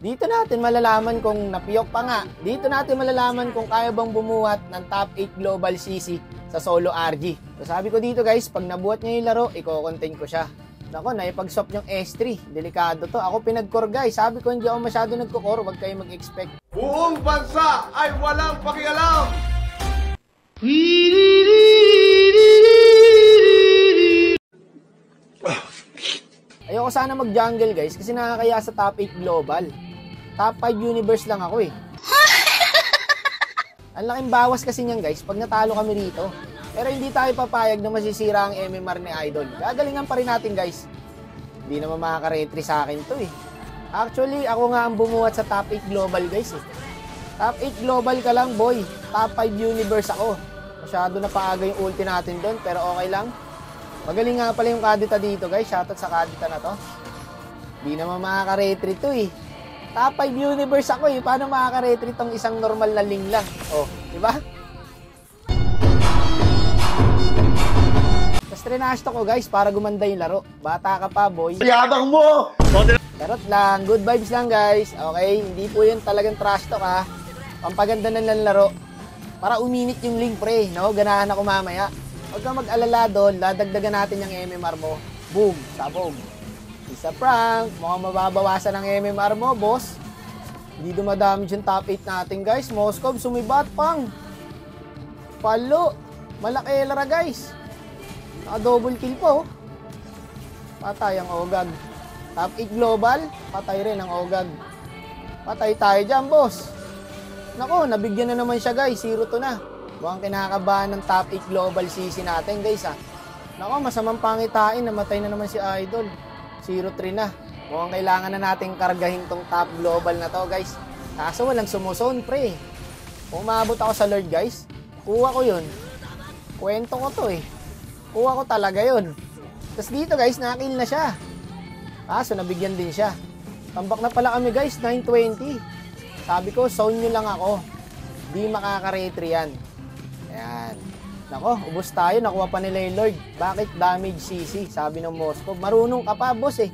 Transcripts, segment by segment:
Dito natin malalaman kung napiyok pa nga. Dito natin malalaman kung kaya bang bumuhat ng top 8 global CC sa solo RG. So sabi ko dito guys, pag nabuhat niya yung laro, i-content ko siya. Nako, naipag-swap yung S3. Delikado to. Ako pinag-core guys. Sabi ko hindi ako masyado nagko-core. Huwag kayo mag-expect. Buong bansa ay walang pakialam! Ayoko sana mag-jungle guys kasi nakakaya sa top 8 global. Top 5 universe lang ako eh. Ang laking bawas kasi niyan guys pag natalo kami rito. Pero hindi tayo papayag na masisira ang MMR ni Idol. Gagalingan pa rin natin guys. Hindi naman makaka-retry sa akin to eh. Actually, ako nga ang bumuhat sa top 8 global guys eh. Top 8 global ka lang boy. Top 5 universe ako. Masyado na paaga yung ulti natin doon pero okay lang. Magaling nga pala yung Kadita dito guys. Shoutout sa Kadita na to. Hindi naman makaka-retry to eh. Top 5 universe ako eh. Paano makaka-retry tong isang normal na ling lang? Oh, di ba? Tapos trinash ko guys para gumanda yung laro. Bata ka pa boy. Yabang mo! Charot lang. Good vibes lang guys. Okay? Hindi po yun talagang trash talk ha. Pampaganda na lang laro. Para uminit yung link pre. No? Ganahan ako mamaya. Huwag kang mag-alala doon. Dadagdagan natin yung MMR mo. Boom. Sabog. Isa prank. Mukhang mababawasan ang MMR mo boss. Hindi dumadamage yung top 8 natin guys. Moskov sumibat pang. Palo. Malaki lara guys. Naka-double kill po. Patay ang Ogag. Top 8 global. Patay rin ang Ogag. Patay tayo dyan, boss. Nako, nabigyan na naman siya, guys. 0-2 na. Mukhang kinakabahan ng top 8 global CC natin, guys, ha. Nako, masamang pangitain. Namatay na naman si Idol. 0-3 na. Mukhang kailangan na nating kargahin tong top global na to, guys. Kaso walang sumuson, pre. Kung umabot ako sa Lord, guys, kuha ko yun. Kwento ko to, eh. Kuha ko talaga yun. Tapos dito guys, nakill na siya. So nabigyan din siya. Tambak na pala kami guys, 920. Sabi ko, zone nyo lang ako. Di makaka-retry yan. Ayan. Nako, ubos tayo. Nakuha pa nila yung Lord. Bakit damage CC? Sabi ng Moskov. Marunong ka pa, boss eh.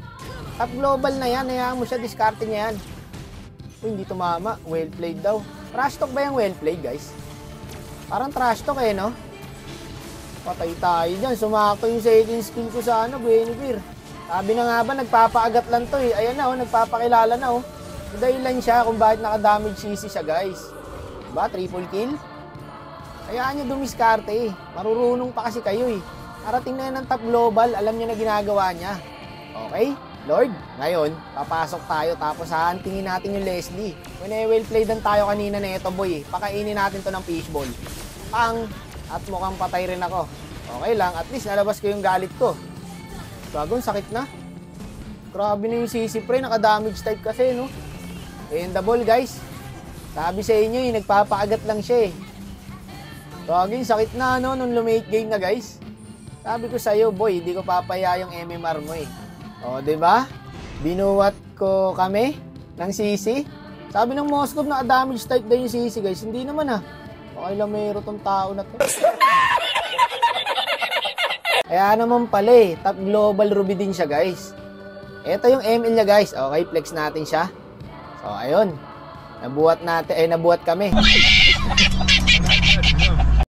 Top global na yan. Hayaan mo siya, discarte niya yan. Uy, hindi tumama. Well played daw. Trash talk ba yung well played guys? Parang trash talk eh, no? Patay tayo dyan. Sumakto yung second skill ko sa Guinevere. Sabi na nga ba, nagpapaagat lang to eh. Ayan na oh, nagpapakilala na oh. Dahilan siya kung bakit nakadamage CC siya guys. Diba? Triple kill? Hayaan nyo dumiskarte eh. Marurunong pa kasi kayo eh. Narating na yan ng top global. Alam niya na ginagawa niya. Okay? Lord, ngayon, papasok tayo tapos hahantingin natin yung Leslie. When well played tayo kanina na ito boy eh. Pakainin natin to ng fishball. Pang! At mukhang patay rin ako. Okay lang, at least nalabas ko yung galit ko. Gagawin, sakit na. Grabe na yung CC pre, naka-damage type kasi, no? And the ball, guys. Sabi sa inyo, nagpapaagat lang siya, eh. Gagawin, sakit na, no? Nung lumate game na, guys. Sabi ko sa'yo, boy, hindi ko papaya yung MMR mo, eh. O, diba? Binuwat ko kami ng CC. Sabi ng Moskov, naka-damage type daw yung CC, guys. Hindi naman, ah. Okay lang mayroon tong tao na to. Kaya naman pala eh, top global ruby din siya guys. Ito yung ML niya guys. Okay, flex natin siya. So ayun. Nabuhat natin, nabuhat kami.